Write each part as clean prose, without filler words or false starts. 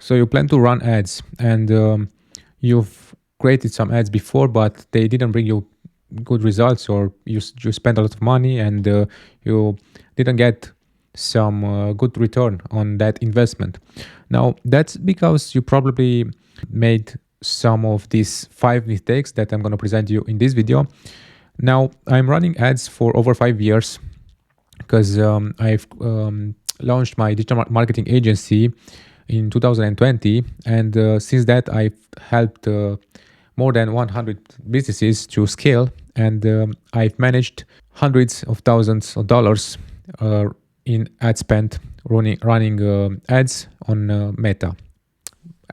So you plan to run ads, and you've created some ads before, but they didn't bring you good results, or you spent a lot of money and you didn't get some good return on that investment. Now that's because you probably made some of these 5 mistakes that I'm going to present you in this video. Now I'm running ads for over 5 years because I've launched my digital marketing agency in 2020, and since that I've helped more than 100 businesses to scale, and I've managed hundreds of thousands of dollars in ad spend running ads on Meta.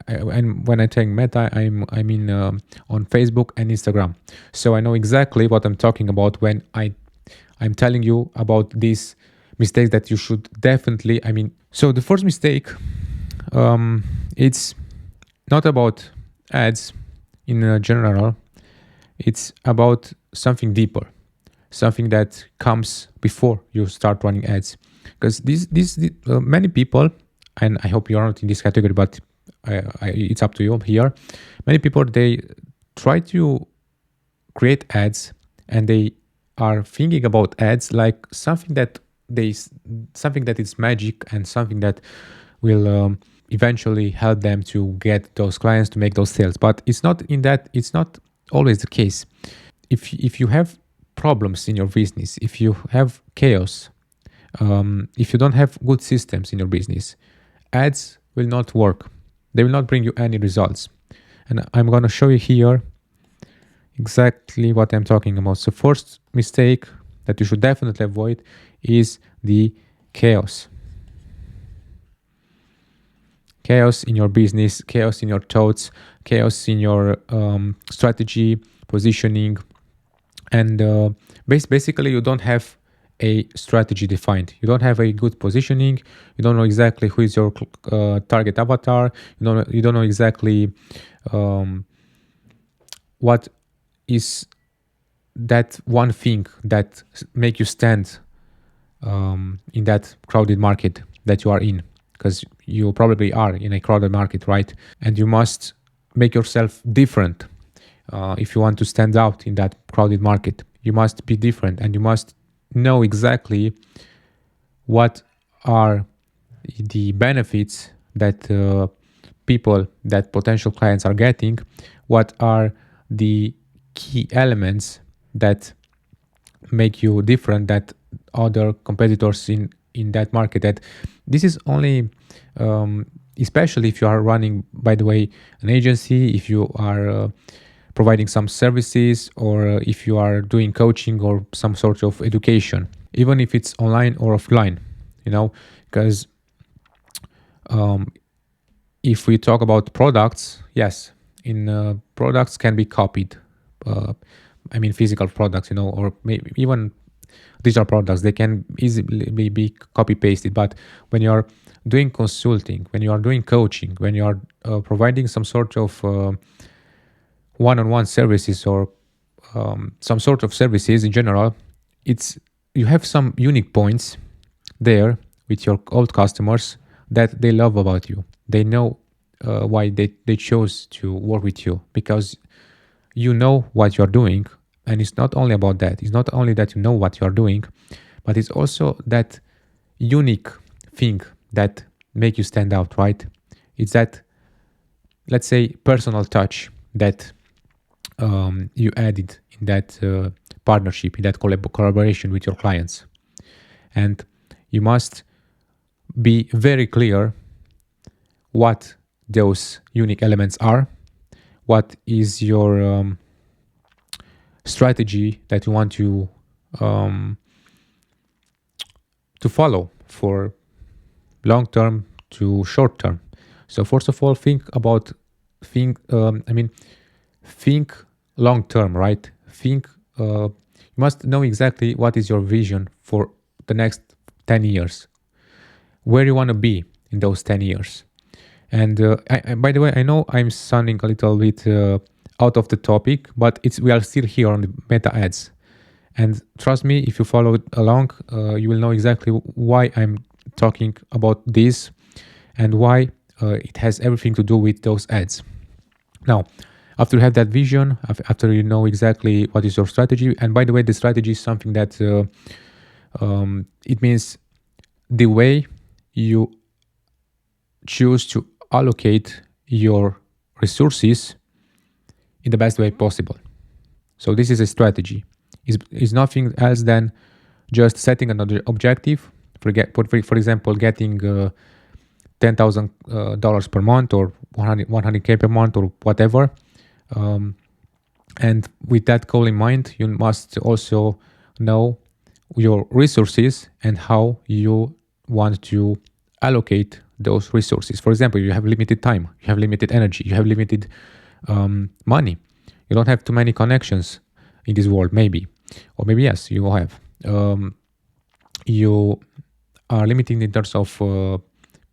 And when I take Meta, I mean on Facebook and Instagram. So I know exactly what I'm talking about when I'm telling you about these mistakes that you should definitely. So the first mistake, it's not about ads in general. It's about something deeper, something that comes before you start running ads. Because many people, and I hope you're not in this category, but it's up to you here. Many people, they try to create ads, and they are thinking about ads like something that is magic, and something that will eventually help them to get those clients, to make those sales. But it's not always the case. If you have problems in your business, if you have chaos, if you don't have good systems in your business, ads will not work. They will not bring you any results. And I'm going to show you here exactly what I'm talking about. So first mistake that you should definitely avoid is the chaos. Chaos in your business, chaos in your thoughts, chaos in your strategy, positioning, and basically you don't have a strategy defined. You don't have a good positioning. You don't know exactly who is your target avatar. You don't know exactly what is that one thing that make you stand in that crowded market that you are in, because you probably are in a crowded market, right? And you must make yourself different if you want to stand out in that crowded market. You must be different, and you must know exactly what are the benefits that potential clients are getting, what are the key elements that make you different that other competitors in that market. That this is only especially if you are running, by the way, an agency, if you are providing some services, or if you are doing coaching or some sort of education, even if it's online or offline, because if we talk about products, yes, in products can be copied. Physical products, or maybe even digital products, they can easily be copy pasted. But when you're doing consulting, when you are doing coaching, when you are providing some sort of one-on-one services, or some sort of services in general, you have some unique points there with your old customers that they love about you. They know why they chose to work with you, because you know what you're doing. And it's not only about that. It's not only that you know what you're doing, but it's also that unique thing that make you stand out, right? It's that, let's say, personal touch that you added in that partnership, in that collaboration with your clients. And you must be very clear what those unique elements are, what is your strategy that you want to follow for long term to short term. So first of all, think long term, right? You must know exactly what is your vision for the next 10 years, where you want to be in those 10 years. And by the way, I know I'm sounding a little bit out of the topic, but we are still here on the meta ads. And trust me, if you follow along, you will know exactly why I'm talking about this, and why it has everything to do with those ads. Now, after you have that vision, after you know exactly what is your strategy, and by the way, the strategy is something that it means the way you choose to allocate your resources in the best way possible. So this is a strategy. Is nothing else than just setting another objective. For example, getting $10,000 per month or 100K per month or whatever. And with that goal in mind, you must also know your resources and how you want to allocate those resources. For example, you have limited time, you have limited energy, you have limited money. You don't have too many connections in this world, maybe, or maybe yes, you have. You are limiting in terms of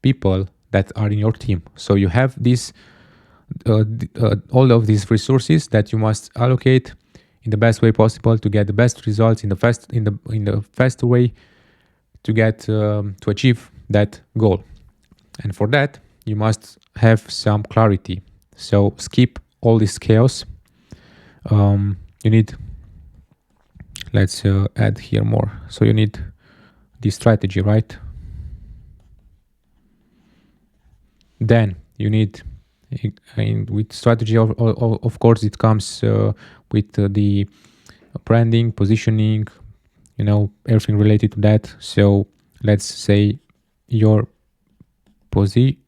people that are in your team. So you have this all of these resources that you must allocate in the best way possible to get the best results in the fast way to get to achieve that goal. And for that, you must have some clarity. So skip all this chaos. You need, let's add here more. So you need this strategy, right? Then you need, with strategy, of course, it comes with the branding, positioning, everything related to that. So let's say your positioning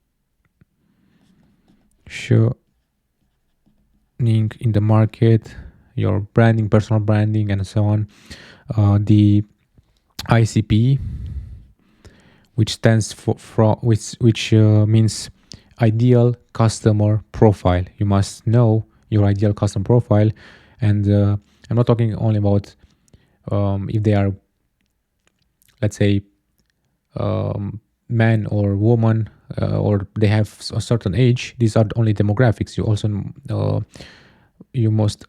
in the market, your branding, personal branding, and so on. The ICP, which stands for which means ideal customer profile. You must know your ideal customer profile, and I'm not talking only about if they are, let's say, man or woman, or they have a certain age. These are only demographics. You also you must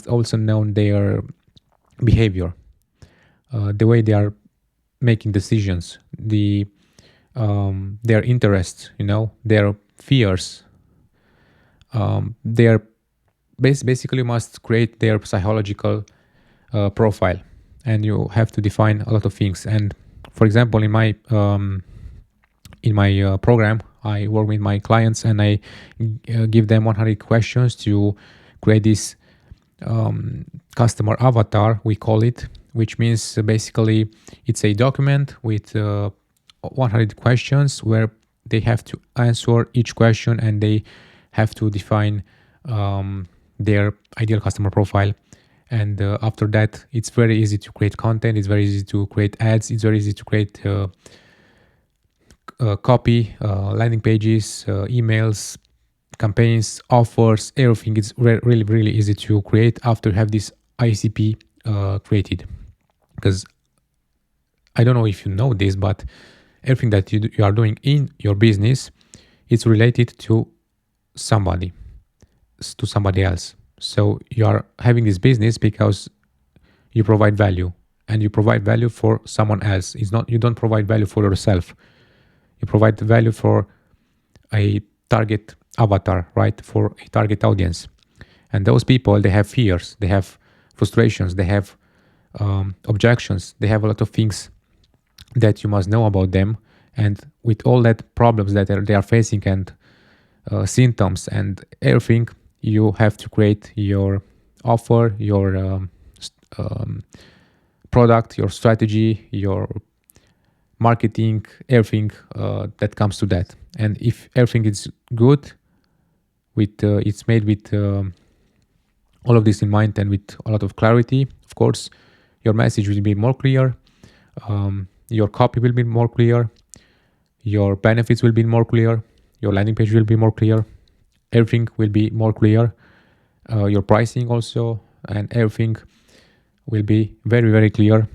also know their behavior, the way they are making decisions, their interests, their fears. Their basically must create their psychological profile, and you have to define a lot of things. And for example, in my program, I work with my clients, and I give them 100 questions to create this customer avatar, we call it, which means basically it's a document with 100 questions where they have to answer each question, and they have to define their ideal customer profile. And after that, it's very easy to create content, it's very easy to create ads, it's very easy to create copy, landing pages, emails, campaigns, offers, everything. It's really, really easy to create after you have this ICP created. Because I don't know if you know this, but everything that you are doing in your business is related to somebody else. So you are having this business because you provide value, and you provide value for someone else. It's not, you don't provide value for yourself. You provide value for a target avatar, right? For a target audience. And those people, they have fears, they have frustrations, they have objections, they have a lot of things that you must know about them. And with all that problems that they are facing, and symptoms and everything, you have to create your offer, your product, your strategy, your marketing, everything that comes to that. And if everything is good, with it's made with all of this in mind, and with a lot of clarity, of course, your message will be more clear, your copy will be more clear, your benefits will be more clear, your landing page will be more clear, everything will be more clear, your pricing also, and everything will be very, very clear.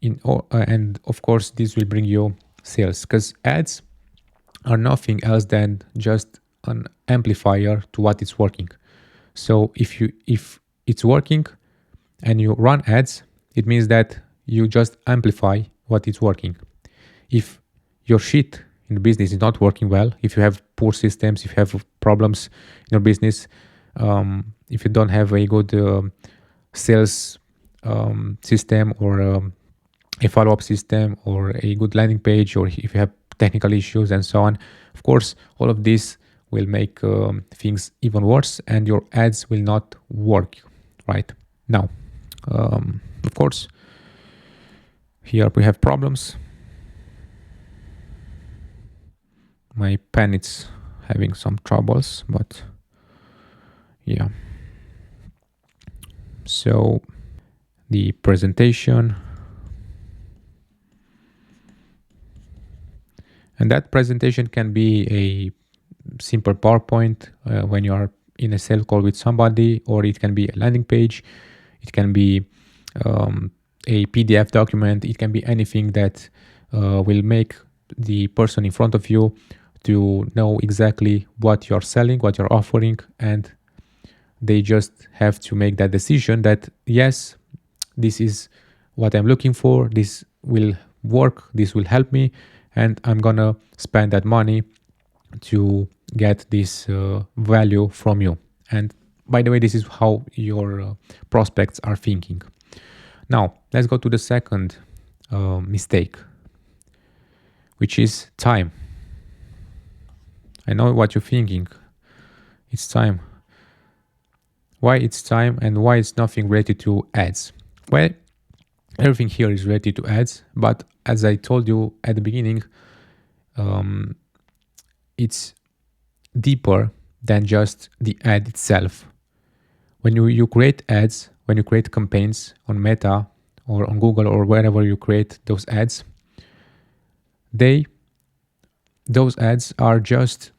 And of course, this will bring you sales, because ads are nothing else than just an amplifier to what is working. So if it's working and you run ads, it means that you just amplify what is working. If your shit in the business is not working well, if you have poor systems, if you have problems in your business, if you don't have a good sales system, or a follow-up system, or a good landing page, or if you have technical issues and so on, of course all of this will make things even worse, and your ads will not work right now. Of course, here we have problems. My pen is having some troubles, but yeah. So the presentation, and that presentation can be a simple PowerPoint when you are in a sales call with somebody, or it can be a landing page, it can be a PDF document, it can be anything that will make the person in front of you to know exactly what you're selling, what you're offering, and they just have to make that decision that yes, this is what I'm looking for, this will work, this will help me, and I'm gonna spend that money to get this value from you. And by the way, this is how your prospects are thinking. Now let's go to the second mistake, which is time. I know what you're thinking. It's time. Why it's time, and why it's nothing related to ads? Well, everything here is related to ads, but as I told you at the beginning, it's deeper than just the ad itself. When you create ads, when you create campaigns on Meta or on Google or wherever you create those ads, those ads are just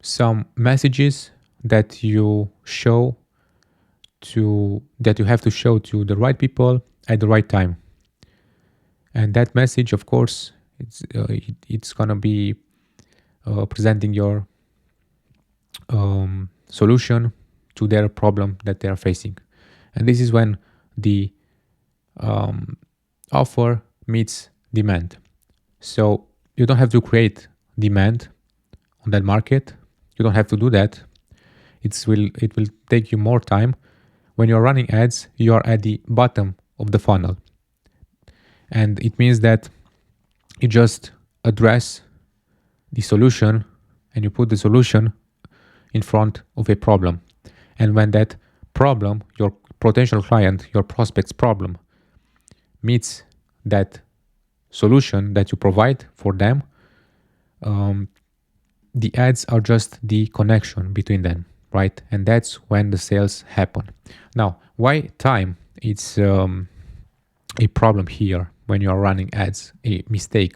some messages that you have to show to the right people at the right time. And that message, of course, it's gonna be presenting your solution to their problem that they are facing. And this is when the offer meets demand. So you don't have to create demand on that market. You don't have to do that. It will take you more time. When you're running ads, you are at the bottom of the funnel. And it means that you just address the solution and you put the solution in front of a problem. And when that problem, your potential client, your prospect's problem, meets that solution that you provide for them, the ads are just the connection between them, right? And that's when the sales happen. Now, why time? It's a problem here when you are running ads, a mistake.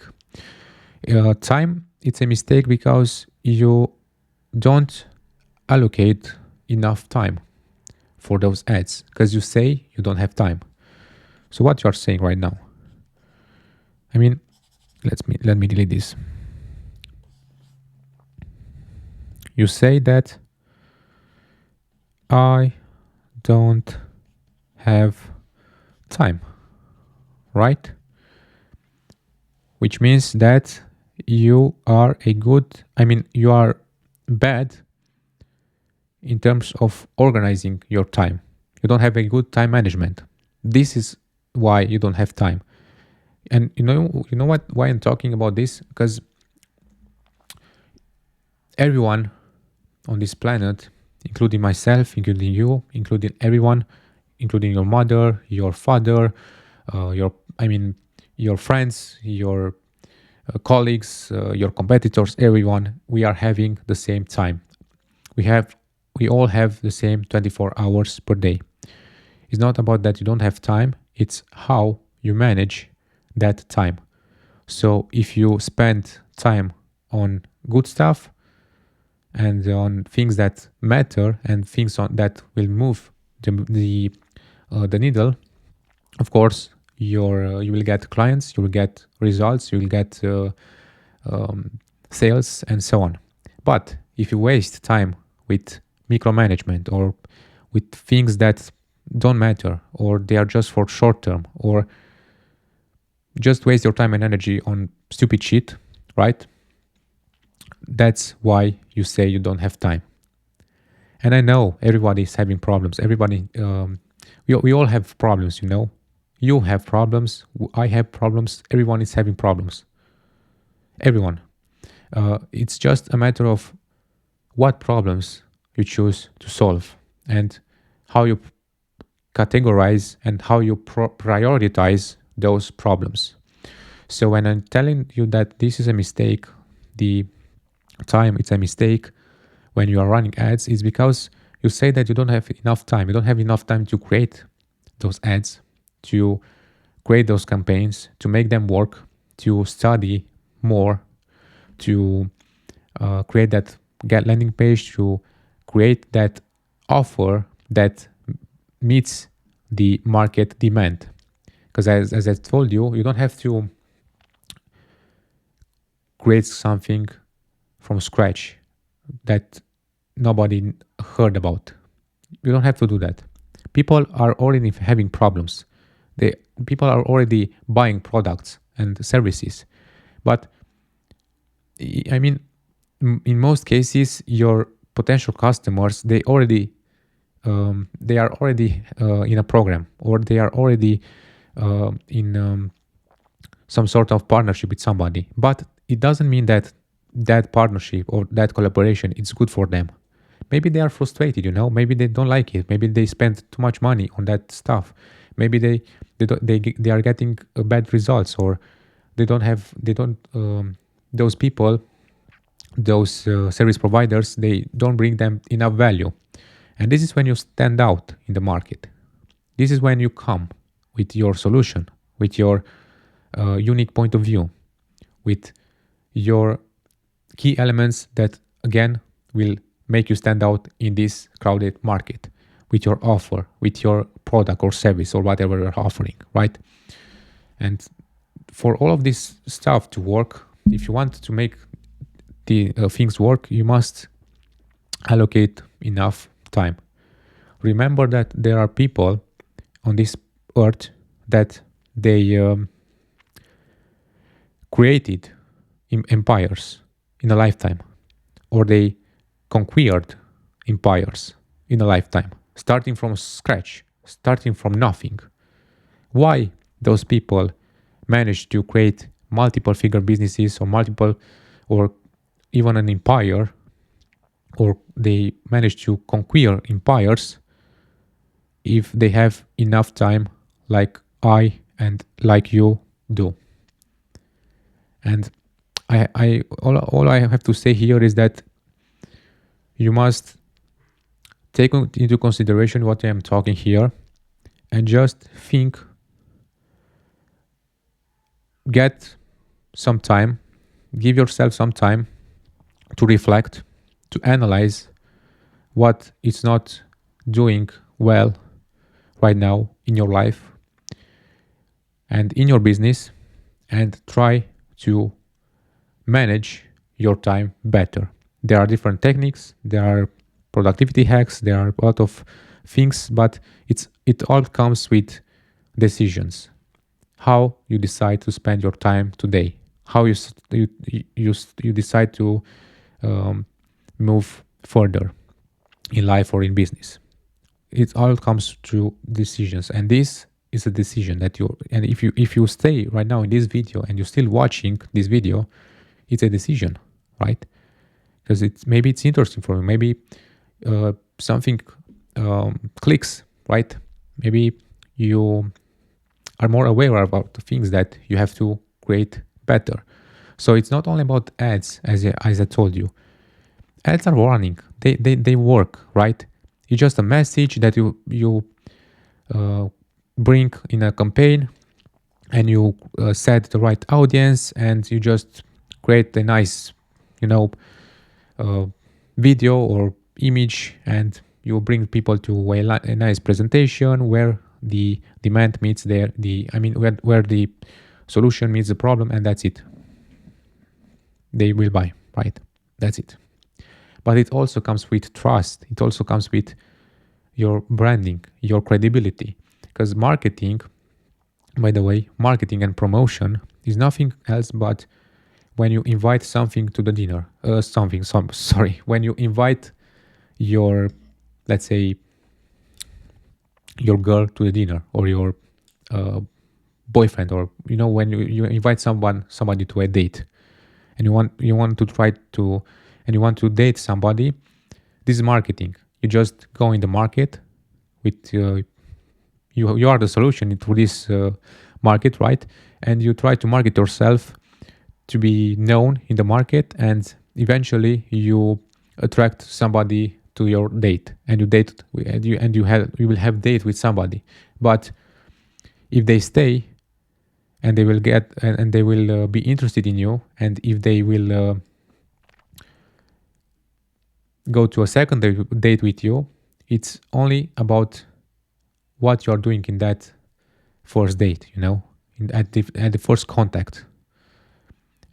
Time, it's a mistake because you don't allocate enough time for those ads, because you say you don't have time. So what you are saying right now? I mean, let me delete this. You say that I don't have time, right? Which means that you are you are bad in terms of organizing your time. You don't have a good time management. This is why you don't have time. And you know why I'm talking about this? Because everyone on this planet, including myself, including you, including everyone, including your mother, your father, your friends, your colleagues, your competitors, everyone, we are having the same time. We all have the same 24 hours per day. It's not about that you don't have time, it's how you manage that time. So if you spend time on good stuff and on things that matter and things that will move the needle, of course, you will get clients, you will get results, you will get sales, and so on. But if you waste time with micromanagement or with things that don't matter, or they are just for short term, or just waste your time and energy on stupid shit, right? That's why you say you don't have time. And I know everybody is having problems. We all have problems, you know. You have problems. I have problems. Everyone is having problems. Everyone. It's just a matter of what problems you choose to solve and how you categorize and how you prioritize those problems. So when I'm telling you that this is a mistake, the time it's a mistake when you are running ads is because you say that you don't have enough time. You don't have enough time to create those ads, to create those campaigns, to make them work, to study more, to create that get landing page, to create that offer that meets the market demand. Because as I told you, you don't have to create something from scratch that nobody heard about. You don't have to do that. People are already having problems. People are already buying products and services. But I mean, in most cases, your potential customers they are already in a program, or they are already in some sort of partnership with somebody. But it doesn't mean that that partnership or that collaboration is good for them. Maybe they are frustrated, you know. Maybe they don't like it. Maybe they spend too much money on that stuff. Maybe they are getting bad results, or they don't those people, those service providers, they don't bring them enough value. And this is when you stand out in the market. This is when you come with your solution, with your unique point of view, with your key elements that again will make you stand out in this crowded market, with your offer, with your product or service or whatever you're offering, right? And for all of this stuff to work, if you want to make the things work, you must allocate enough time. Remember that there are people on this earth that they created empires in a lifetime, or they conquered empires in a lifetime, starting from scratch, starting from nothing. Why those people managed to create multiple figure businesses, or multiple, or even an empire, or they manage to conquer empires if they have enough time, like I and like you do. And all I have to say here is that you must take into consideration what I am talking here, and just think, get some time, give yourself some time to reflect, to analyze what is not doing well right now in your life and in your business, and try to manage your time better. There are different techniques, there are productivity hacks, there are a lot of things, but it all comes with decisions. How you decide to spend your time today, how you decide to move further in life or in business. It all comes to decisions, and this is a decision that you. And if you stay right now in this video and you're still watching this video, it's a decision, right? Because maybe it's interesting for you. Maybe something clicks, right? Maybe you are more aware about the things that you have to create better. So it's not only about ads, as I told you. Ads are running. They work, right? It's just a message that you bring in a campaign, and you set the right audience, and you just create a nice, video or image, and you bring people to a nice presentation where the demand meets where the solution meets the problem, and that's it. They will buy, right? That's it. But it also comes with trust. It also comes with your branding, your credibility, because marketing By the way, marketing and promotion is nothing else but when you invite something to the dinner, sorry, when you invite your, let's say, your girl to the dinner, or your uh, boyfriend, or when you invite somebody to a date, and you want to try to and you want to date somebody. This is marketing. You just go in the market with you are the solution to this market, right? And you try to market yourself to be known in the market, and eventually you attract somebody to your date, and you will have date with somebody. But if they stay, and they will be interested in you, and if they will go to a second date with you, it's only about what you are doing in that first date, at the first contact.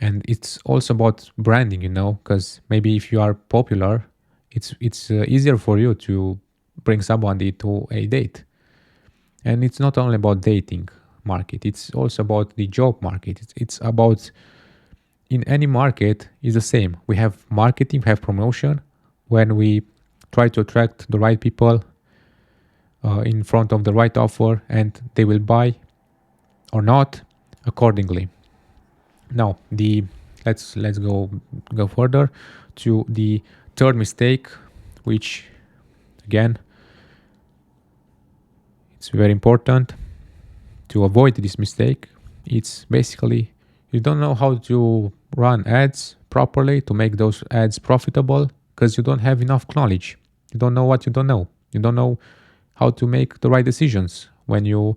And it's also about branding, because maybe if you are popular, it's easier for you to bring somebody to a date. And it's not only about dating market, it's also about the job market. It's about, in any market is the same. We have marketing, we have promotion. When we try to attract the right people in front of the right offer, and they will buy or not accordingly. Now, let's go further to the third mistake, which again, it's very important to avoid this mistake. It's basically, you don't know how to run ads properly to make those ads profitable, because you don't have enough knowledge. You don't know what you don't know. You don't know how to make the right decisions when you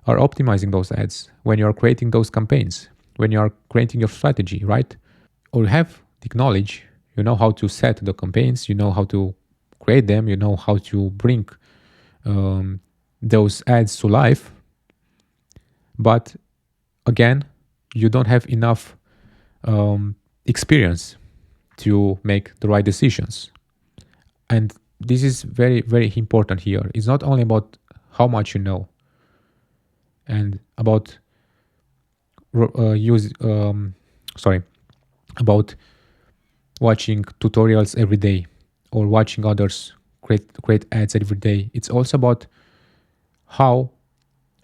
are optimizing those ads, when you are creating those campaigns, when you are creating your strategy, right? Or you have the knowledge, you know how to set the campaigns, you know how to create them, you know how to bring those ads to life. But again, you don't have enough experience to make the right decisions. And this is very, very important here. It's not only about how much you know and about use sorry about watching tutorials every day, or watching others create ads every day. It's also about how,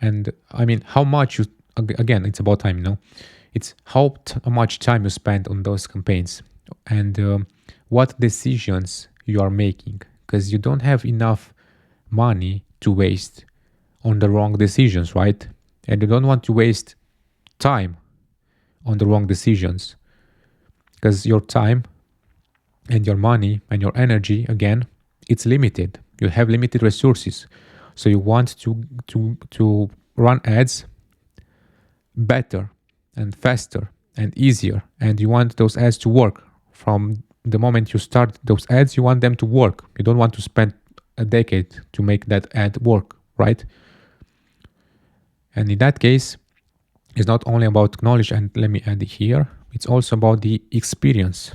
and I mean how much you, again, it's about time, it's how much time you spend on those campaigns, and what decisions you are making, because you don't have enough money to waste on the wrong decisions, right? And you don't want to waste time on the wrong decisions, because your time and your money and your energy, again, it's limited. You have limited resources, so you want to run ads better and faster and easier, and you want those ads to work from the moment you start those ads. You want them to work. You don't want to spend a decade to make that ad work, right? And in that case, it's not only about knowledge, and let me add it here, it's also about the experience.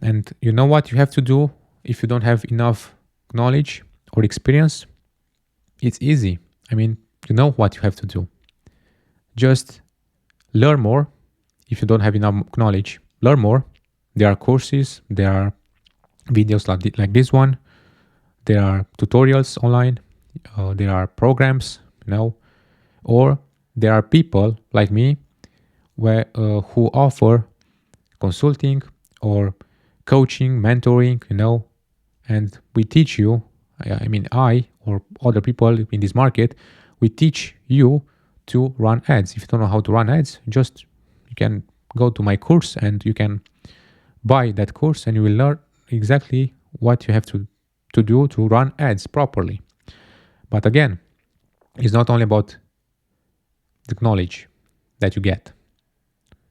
And you know what you have to do if you don't have enough knowledge or experience? It's easy. I mean, you know what you have to do. Just learn more. If you don't have enough knowledge, learn more. There are courses, there are videos like this one, there are tutorials online, there are programs, or there are people like me who offer consulting or coaching, mentoring, and we teach you. I or other people in this market, we teach you to run ads. If you don't know how to run ads, you can go to my course and you can buy that course, and you will learn exactly what you have to do to run ads properly. But again, it's not only about the knowledge that you get,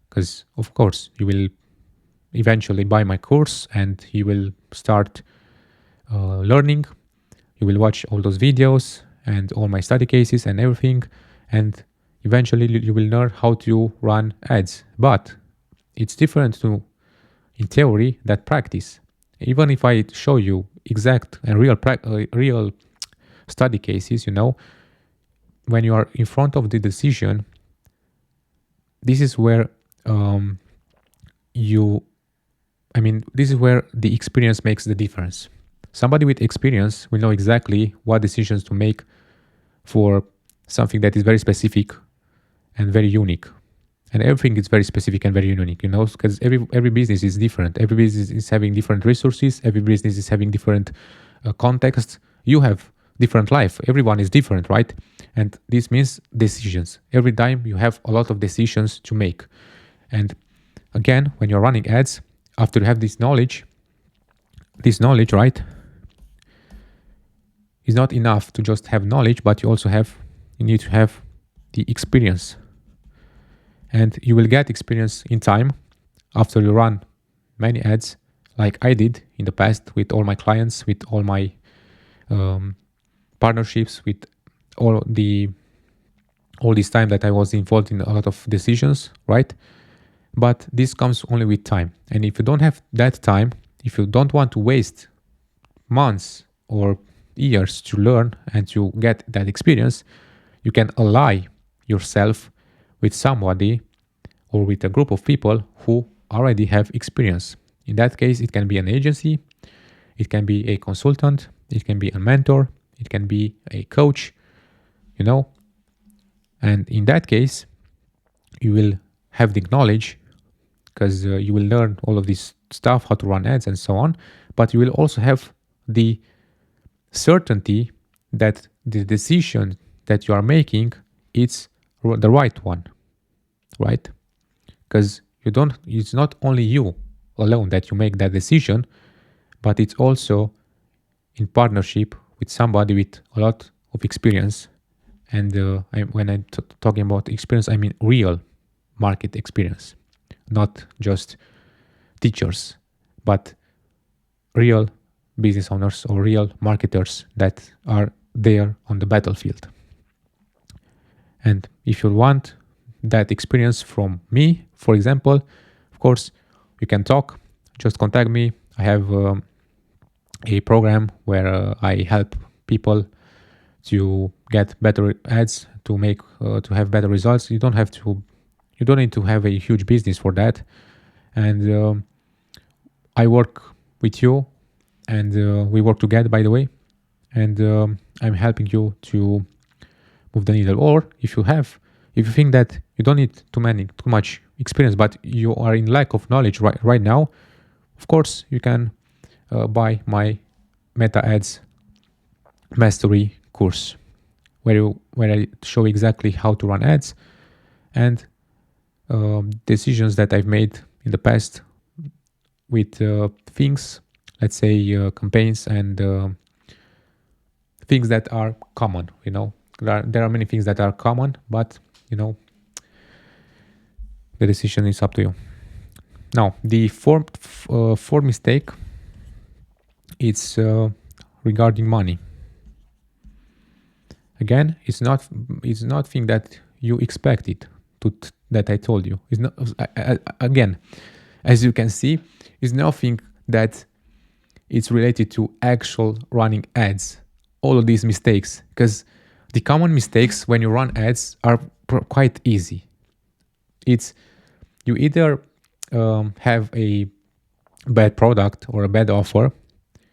because of course you will eventually buy my course and you will start learning. You will watch all those videos and all my study cases and everything, and eventually you will learn how to run ads. But it's different to in theory that practice. Even if I show you exact and real study cases, when you are in front of the decision, this is where this is where the experience makes the difference. Somebody with experience will know exactly what decisions to make for something that is very specific and very unique. And everything is very specific and very unique, because every business is different. Every business is having different resources. Every business is having different context. You have different life. Everyone is different, right? And this means decisions. Every time you have a lot of decisions to make. And again, when you're running ads, after you have this knowledge, right, is not enough to just have knowledge, but you need to have the experience. And you will get experience in time after you run many ads, like I did in the past with all my clients, with all my partnerships, with all this time that I was involved in a lot of decisions, right? But this comes only with time. And if you don't have that time, if you don't want to waste months or years to learn and to get that experience, you can ally yourself with somebody or with a group of people who already have experience. In that case, it can be an agency, it can be a consultant, it can be a mentor, it can be a coach, And in that case, you will have the knowledge because you will learn all of this stuff, how to run ads and so on. But you will also have the certainty that the decision that you are making is the right one, right? Because it's not only you alone that you make that decision, but it's also in partnership with somebody with a lot of experience. And when I'm talking about experience, I mean real market experience, not just teachers, but real business owners or real marketers that are there on the battlefield. And if you want that experience from me, for example, of course, you can talk, just contact me. I have a program where I help people to get better ads, to have better results. You don't need to have a huge business for that. And I work with you, and we work together, by the way. And I'm helping you to move the needle. Or if you think that you don't need too much experience, but you are in lack of knowledge right now, of course you can buy my Meta Ads Mastery course, where I show exactly how to run ads and decisions that I've made in the past with things, let's say campaigns and things that are common. There are many things that are common, but the decision is up to you. Now, the fourth mistake, it's regarding money. Again, it's not thing that you expected that I told you. It's not, again, as you can see, it's nothing that it's related to actual running ads. All of these mistakes, because the common mistakes when you run ads are quite easy. It's you either have a bad product or a bad offer,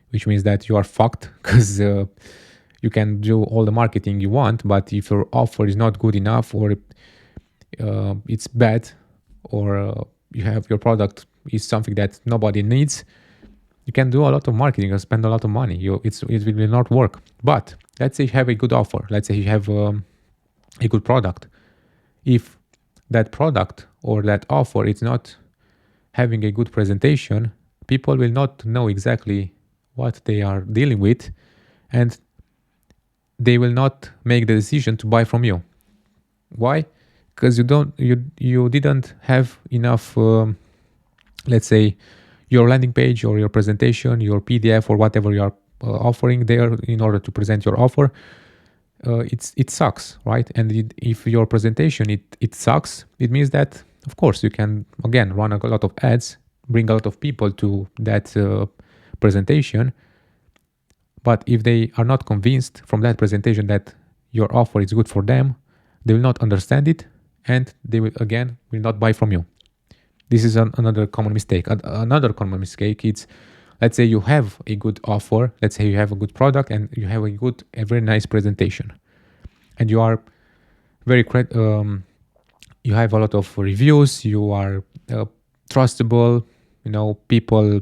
which means that you are fucked because you can do all the marketing you want, but if your offer is not good enough, or it's bad, or you have your product is something that nobody needs, you can do a lot of marketing and spend a lot of money. It will not work. But let's say you have a good offer. Let's say you have a good product. If that product or that offer is not having a good presentation, people will not know exactly what they are dealing with, and they will not make the decision to buy from you. Why? Because you didn't have enough, let's say, your landing page or your presentation, your PDF or whatever you are offering there in order to present your offer. It sucks, right? And if your presentation it sucks, it means that of course you can again run a lot of ads, bring a lot of people to that presentation. But if they are not convinced from that presentation that your offer is good for them, they will not understand it, and they will not buy from you. This is another common mistake. Another common mistake is, let's say you have a good offer, let's say you have a good product, and you have a very nice presentation, and you are very you have a lot of reviews, you are trustable, people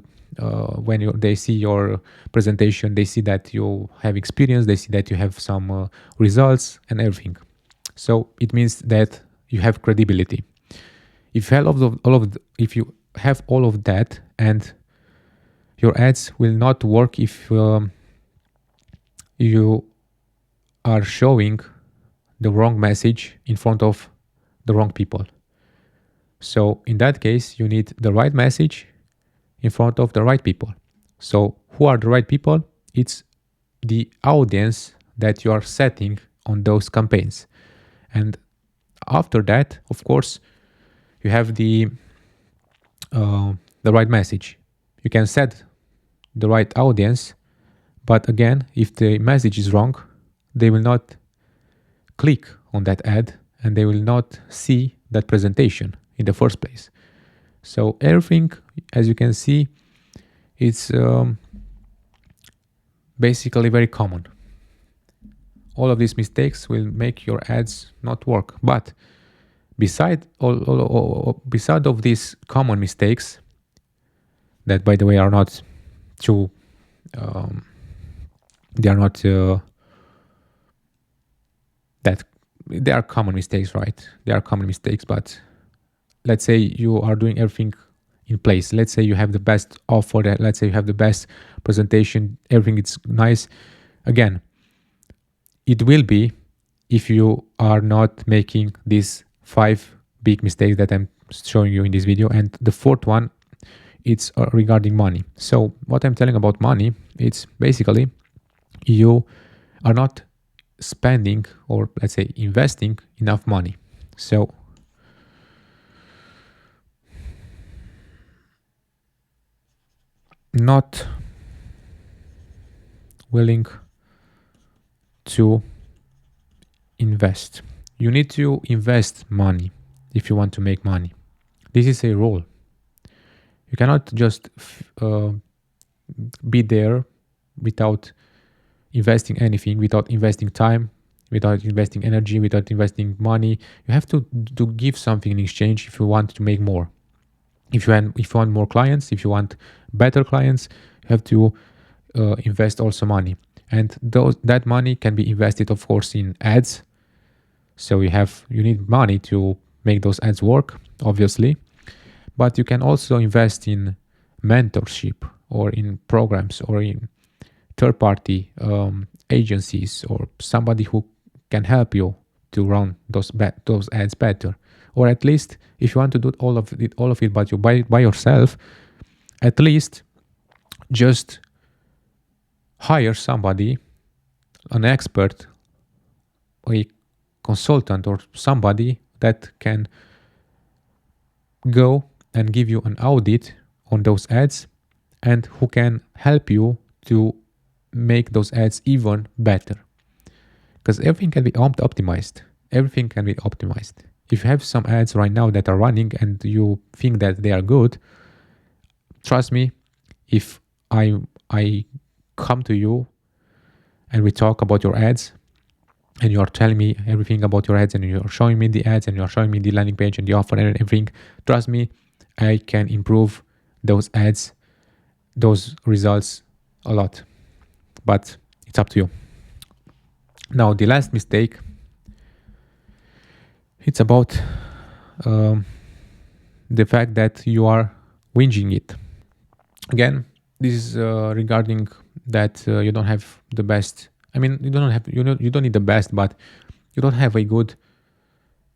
when they see your presentation, they see that you have experience, they see that you have some results and everything. So it means that you have credibility. If you have if you have all of that, and your ads will not work if you are showing the wrong message in front of the wrong people. So in that case, you need the right message in front of the right people. So who are the right people? It's the audience that you are setting on those campaigns. And after that, of course, you have the right message. You can set the right audience, but again, if the message is wrong, they will not click on that ad and they will not see that presentation in the first place. So everything, as you can see, it's basically very common. All of these mistakes will make your ads not work. But beside of these common mistakes, that by the way are not too, they are not that they are common mistakes, right? They are common mistakes, but let's say you are doing everything in place. Let's say you have the best offer, let's say you have the best presentation, everything is nice. Again, it will be if you are not making these 5 big mistakes that I'm showing you in this video. And the fourth one, it's regarding money. So what I'm telling about money, it's basically you are not spending, or let's say investing, enough money. So not willing to invest. You need to invest money if you want to make money. This is a rule. You cannot just be there without investing anything, without investing time, without investing energy, without investing money. You have to give something in exchange if you want to make more. If you want more clients, if you want better clients, you have to invest also money. And that money can be invested, of course, in ads. So you need money to make those ads work, obviously. But you can also invest in mentorship, or in programs, or in third-party agencies, or somebody who can help you to run those ads better. Or at least, if you want to do all of it, but you by yourself, at least just hire somebody, an expert, a consultant, or somebody that can go and give you an audit on those ads, and who can help you to make those ads even better. Because everything can be optimized. Everything can be optimized. If you have some ads right now that are running and you think that they are good, trust me, if I come to you and we talk about your ads, and you are telling me everything about your ads, and you are showing me the ads, and you are showing me the landing page and the offer and everything, trust me, I can improve those ads, those results a lot. But it's up to you. Now, the last mistake, it's about the fact that you are whinging it. Again, this is regarding that you don't have the best. I mean, you don't need the best, but you don't have a good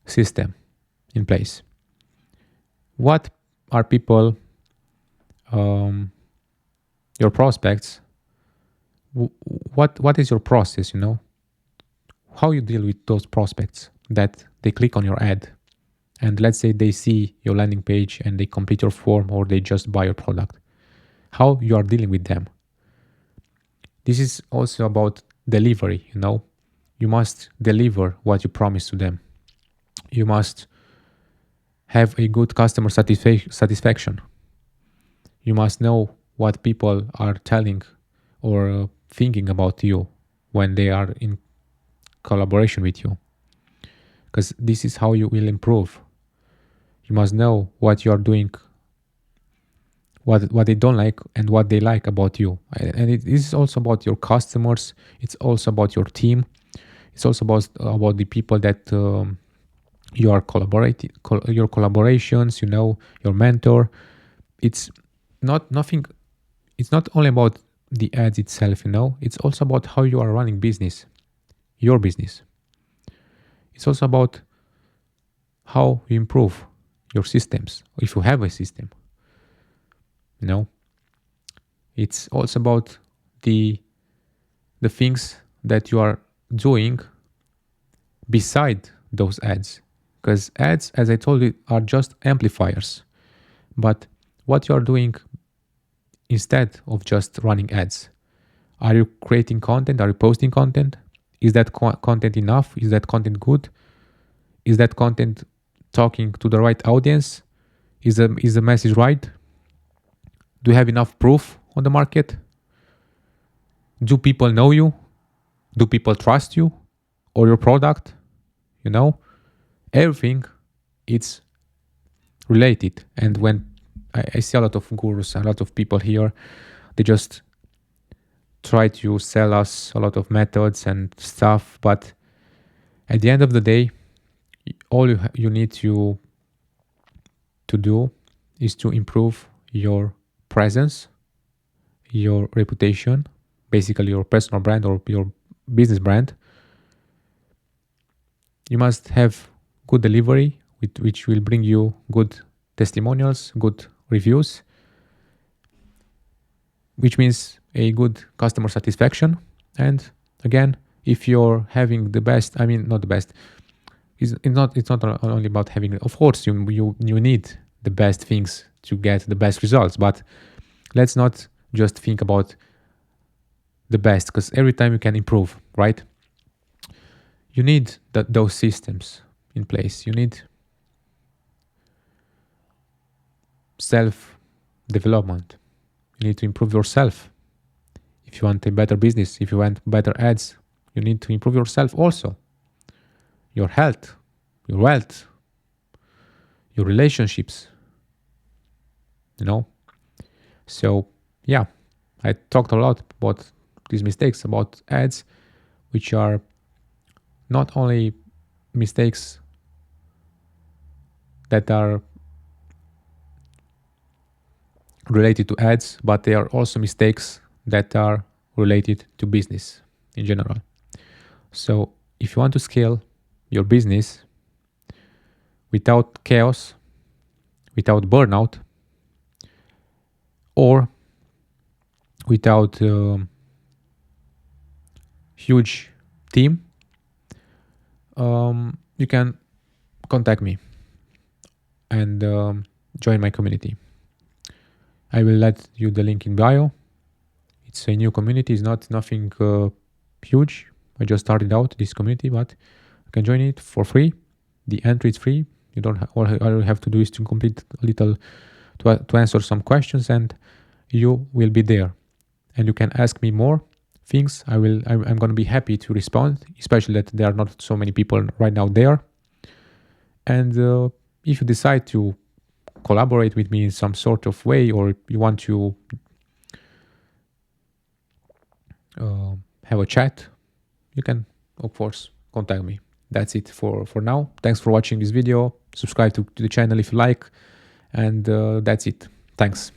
system in place. What are people, your prospects? What is your process? How you deal with those prospects that they click on your ad, and let's say they see your landing page and they complete your form, or they just buy your product. How you are dealing with them. This is also about delivery. You must deliver what you promise to them. You must have a good customer satisfaction. You must know what people are telling or thinking about you when they are in collaboration with you, because this is how you will improve. You must know what you are doing, what they don't like and what they like about you. And it is also about your customers. It's also about your team. It's also about the people that you are collaborating, your collaborations. Your mentor. It's not nothing. It's not only about the ads itself. It's also about how you are running business, your business. It's also about how you improve your systems, if you have a system. It's also about the things that you are doing beside those ads, because ads, as I told you, are just amplifiers. But what you are doing instead of just running ads, are you creating content? Are you posting content? Is that content enough? Is that content good? Is that content talking to the right audience? Is the message right? Do you have enough proof on the market? Do people know you? Do people trust you or your product? Everything it's related. And when I see a lot of gurus, a lot of people here, they just try to sell us a lot of methods and stuff. But at the end of the day, all you need to do is to improve your presence, your reputation, basically your personal brand or your business brand. You must have good delivery, which will bring you good testimonials, good reviews, which means a good customer satisfaction. And again, if you're having the best, not the best, it's not only about having, of course, you need the best things to get the best results, but let's not just think about the best, because every time you can improve, right? You need those systems in place. You need self-development. You need to improve yourself. If you want a better business, if you want better ads, you need to improve yourself also. Your health, your wealth, your relationships. So yeah, I talked a lot about these mistakes, about ads, which are not only mistakes that are related to ads, but they are also mistakes that are related to business in general. So if you want to scale your business without chaos, without burnout, or without huge team, you can contact me and join my community. I will let you the link in bio. It's a new community. It's not nothing huge. I just started out this community, but you can join it for free. The entry is free. You don't all you have to do is to complete a little to answer some questions, and you will be there. And you can ask me more things. I'm going to be happy to respond, especially that there are not so many people right now there. And if you decide to collaborate with me in some sort of way, or you want to have a chat, you can, of course, contact me. That's it for now. Thanks for watching this video. Subscribe to the channel if you like. And that's it. Thanks.